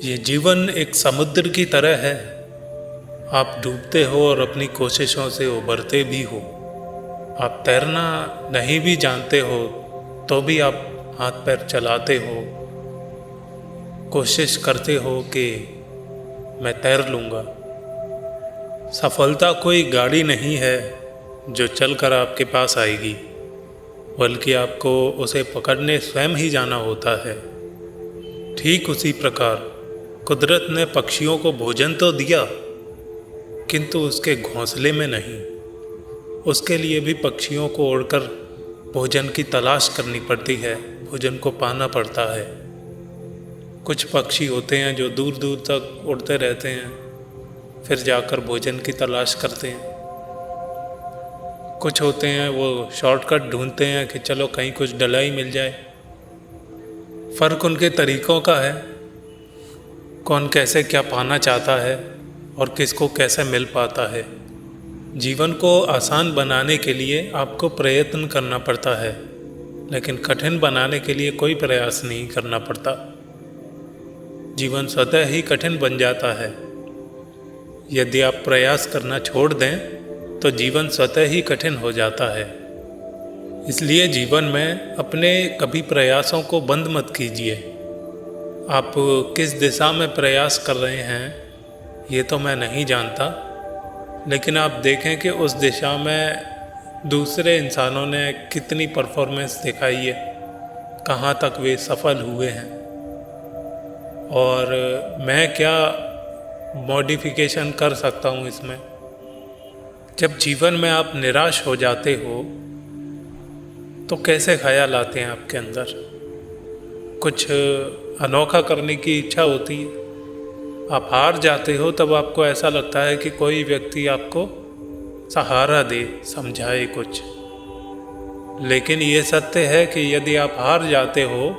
ये जीवन एक समुद्र की तरह है। आप डूबते हो और अपनी कोशिशों से उबरते भी हो। आप तैरना नहीं भी जानते हो तो भी आप हाथ पैर चलाते हो, कोशिश करते हो कि मैं तैर लूँगा। सफलता कोई गाड़ी नहीं है जो चलकर आपके पास आएगी, बल्कि आपको उसे पकड़ने स्वयं ही जाना होता है। ठीक उसी प्रकार कुदरत ने पक्षियों को भोजन तो दिया, किंतु उसके घोंसले में नहीं। उसके लिए भी पक्षियों को उड़कर भोजन की तलाश करनी पड़ती है, भोजन को पाना पड़ता है। कुछ पक्षी होते हैं जो दूर दूर तक उड़ते रहते हैं, फिर जाकर भोजन की तलाश करते हैं। कुछ होते हैं वो शॉर्टकट ढूंढते हैं कि चलो कहीं कुछ डलाई मिल जाए। फ़र्क उनके तरीक़ों का है, कौन कैसे क्या पाना चाहता है और किसको कैसे मिल पाता है। जीवन को आसान बनाने के लिए आपको प्रयत्न करना पड़ता है, लेकिन कठिन बनाने के लिए कोई प्रयास नहीं करना पड़ता। जीवन स्वतः ही कठिन बन जाता है। यदि आप प्रयास करना छोड़ दें तो जीवन स्वतः ही कठिन हो जाता है। इसलिए जीवन में अपने कभी प्रयासों को बंद मत कीजिए। आप किस दिशा में प्रयास कर रहे हैं ये तो मैं नहीं जानता, लेकिन आप देखें कि उस दिशा में दूसरे इंसानों ने कितनी परफॉर्मेंस दिखाई है, कहाँ तक वे सफल हुए हैं और मैं क्या मॉडिफिकेशन कर सकता हूँ इसमें। जब जीवन में आप निराश हो जाते हो तो कैसे ख्याल आते हैं आपके अंदर, कुछ अनोखा करने की इच्छा होती है। आप हार जाते हो तब आपको ऐसा लगता है कि कोई व्यक्ति आपको सहारा दे, समझाए कुछ। लेकिन ये सत्य है कि यदि आप हार जाते हो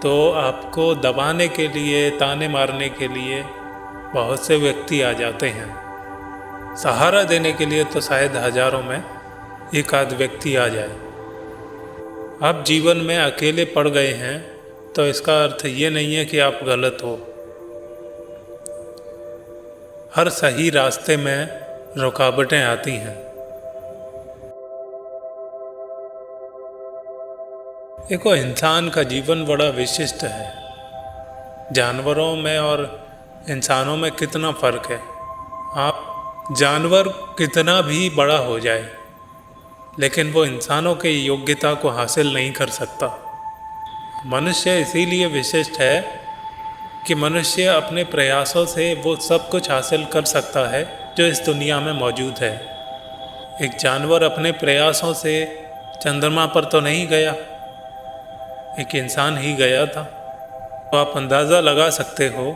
तो आपको दबाने के लिए, ताने मारने के लिए बहुत से व्यक्ति आ जाते हैं। सहारा देने के लिए तो शायद हजारों में एक आध व्यक्ति आ जाए। आप जीवन में अकेले पड़ गए हैं तो इसका अर्थ ये नहीं है कि आप गलत हो। हर सही रास्ते में रुकावटें आती हैं। देखो, इंसान का जीवन बड़ा विशिष्ट है। जानवरों में और इंसानों में कितना फ़र्क है। आप जानवर कितना भी बड़ा हो जाए, लेकिन वो इंसानों के योग्यता को हासिल नहीं कर सकता। मनुष्य इसीलिए विशिष्ट है कि मनुष्य अपने प्रयासों से वो सब कुछ हासिल कर सकता है जो इस दुनिया में मौजूद है। एक जानवर अपने प्रयासों से चंद्रमा पर तो नहीं गया, एक इंसान ही गया था। तो आप अंदाज़ा लगा सकते हो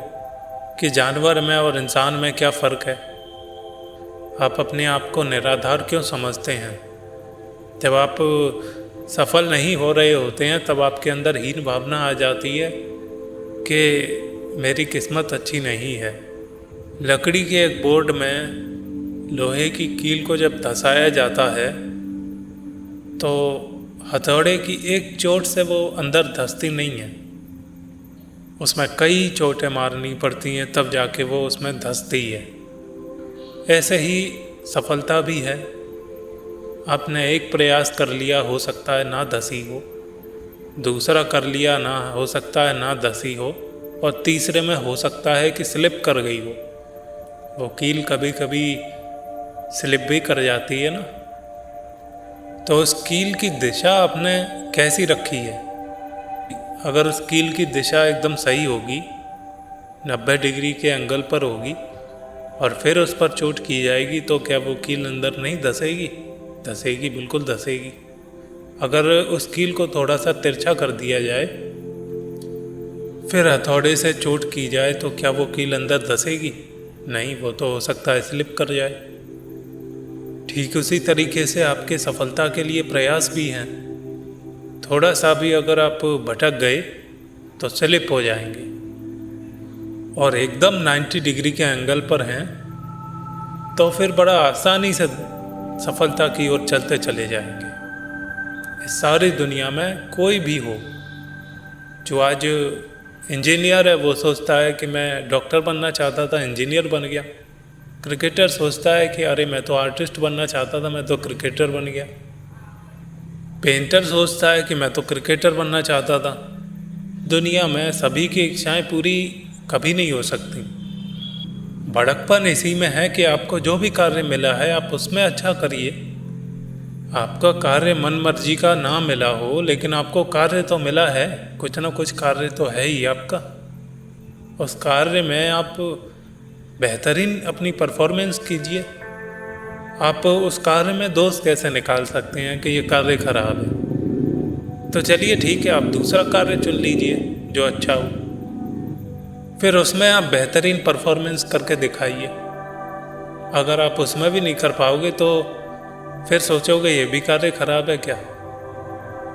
कि जानवर में और इंसान में क्या फ़र्क है। आप अपने आप को निराधार क्यों समझते हैं? जब आप सफल नहीं हो रहे होते हैं तब आपके अंदर हीन भावना आ जाती है कि मेरी किस्मत अच्छी नहीं है। लकड़ी के एक बोर्ड में लोहे की कील को जब धंसाया जाता है तो हथौड़े की एक चोट से वो अंदर धंसती नहीं है, उसमें कई चोटें मारनी पड़ती हैं तब जाके वो उसमें धंसती है। ऐसे ही सफलता भी है। आपने एक प्रयास कर लिया, हो सकता है ना धंसी हो, दूसरा कर लिया, ना हो सकता है ना धंसी हो, और तीसरे में हो सकता है कि स्लिप कर गई हो। वो कील कभी कभी स्लिप भी कर जाती है ना। तो उस कील की दिशा आपने कैसी रखी है? अगर उस कील की दिशा एकदम सही होगी, 90 डिग्री के एंगल पर होगी, और फिर उस पर चोट की जाएगी तो क्या वो कील अंदर नहीं धंसेगी? धंसेगी, बिल्कुल धंसेगी। अगर उस कील को थोड़ा सा तिरछा कर दिया जाए, फिर हथौड़े से चोट की जाए तो क्या वो कील अंदर धंसेगी? नहीं, वो तो हो सकता है स्लिप कर जाए। ठीक उसी तरीके से आपके सफलता के लिए प्रयास भी हैं। थोड़ा सा भी अगर आप भटक गए तो स्लिप हो जाएंगे, और एकदम 90 डिग्री के एंगल पर हैं तो फिर बड़ा आसानी से सफलता की ओर चलते चले जाएंगे। इस सारी दुनिया में कोई भी हो जो आज इंजीनियर है, वो सोचता है कि मैं डॉक्टर बनना चाहता था, इंजीनियर बन गया। क्रिकेटर सोचता है कि अरे मैं तो आर्टिस्ट बनना चाहता था, मैं तो क्रिकेटर बन गया। पेंटर सोचता है कि मैं तो क्रिकेटर बनना चाहता था। दुनिया में सभी की इच्छाएं पूरी कभी नहीं हो सकती। बड़कपन इसी में है कि आपको जो भी कार्य मिला है आप उसमें अच्छा करिए। आपका कार्य मन मर्जी का ना मिला हो, लेकिन आपको कार्य तो मिला है, कुछ ना कुछ कार्य तो है ही आपका। उस कार्य में आप बेहतरीन अपनी परफॉर्मेंस कीजिए। आप उस कार्य में दोष कैसे निकाल सकते हैं कि ये कार्य खराब है? तो चलिए ठीक है, आप दूसरा कार्य चुन लीजिए जो अच्छा हो, फिर उसमें आप बेहतरीन परफॉर्मेंस करके दिखाइए। अगर आप उसमें भी नहीं कर पाओगे तो फिर सोचोगे ये भी कार्य खराब है क्या?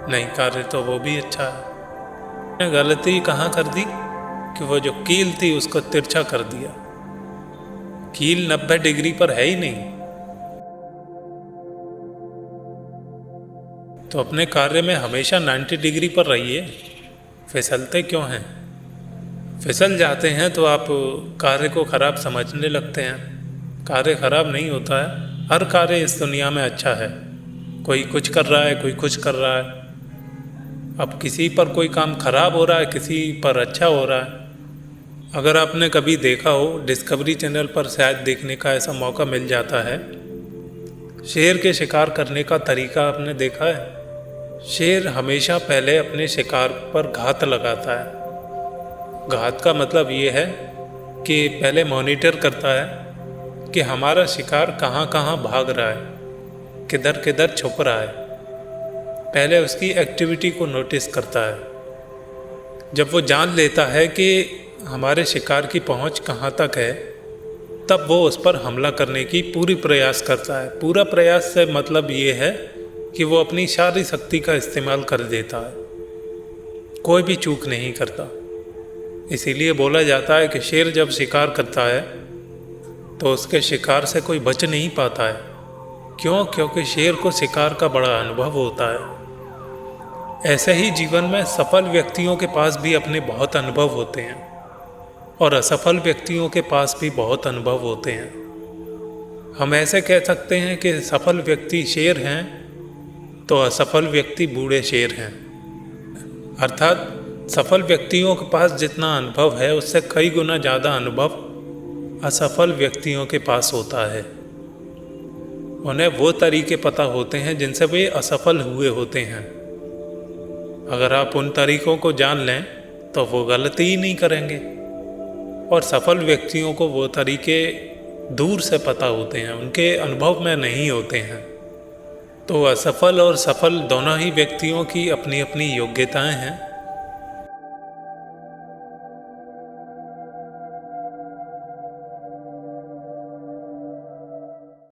नहीं, कार्य तो वो भी अच्छा है। मैंने गलती कहाँ कर दी कि वो जो कील थी उसको तिरछा कर दिया। कील 90 डिग्री पर है ही नहीं। तो अपने कार्य में हमेशा 90 डिग्री पर रहिए। फिसलते क्यों हैं? फिसल जाते हैं तो आप कार्य को ख़राब समझने लगते हैं। कार्य ख़राब नहीं होता है, हर कार्य इस दुनिया में अच्छा है। कोई कुछ कर रहा है, कोई कुछ कर रहा है। अब किसी पर कोई काम खराब हो रहा है, किसी पर अच्छा हो रहा है। अगर आपने कभी देखा हो, डिस्कवरी चैनल पर शायद देखने का ऐसा मौका मिल जाता है, शेर के शिकार करने का तरीका आपने देखा है? शेर हमेशा पहले अपने शिकार पर घात लगाता है। घात का मतलब ये है कि पहले मॉनिटर करता है कि हमारा शिकार कहाँ कहाँ भाग रहा है, किधर किधर छुप रहा है। पहले उसकी एक्टिविटी को नोटिस करता है। जब वो जान लेता है कि हमारे शिकार की पहुंच कहाँ तक है, तब वो उस पर हमला करने की पूरी प्रयास करता है। पूरा प्रयास से मतलब ये है कि वो अपनी सारी शक्ति का इस्तेमाल कर देता है, कोई भी चूक नहीं करता। इसीलिए बोला जाता है कि शेर जब शिकार करता है तो उसके शिकार से कोई बच नहीं पाता है। क्यों? क्योंकि शेर को शिकार का बड़ा अनुभव होता है। ऐसे ही जीवन में सफल व्यक्तियों के पास भी अपने बहुत अनुभव होते हैं और असफल व्यक्तियों के पास भी बहुत अनुभव होते हैं। हम ऐसे कह सकते हैं कि सफल व्यक्ति शेर हैं तो असफल व्यक्ति बूढ़े शेर हैं। अर्थात सफल व्यक्तियों के पास जितना अनुभव है उससे कई गुना ज़्यादा अनुभव असफल व्यक्तियों के पास होता है। उन्हें वो तरीके पता होते हैं जिनसे वे असफल हुए होते हैं। अगर आप उन तरीकों को जान लें तो वो गलती ही नहीं करेंगे। और सफल व्यक्तियों को वो तरीके दूर से पता होते हैं, उनके अनुभव में नहीं होते हैं। तो असफल और सफल दोनों ही व्यक्तियों की अपनी अपनी योग्यताएं हैं।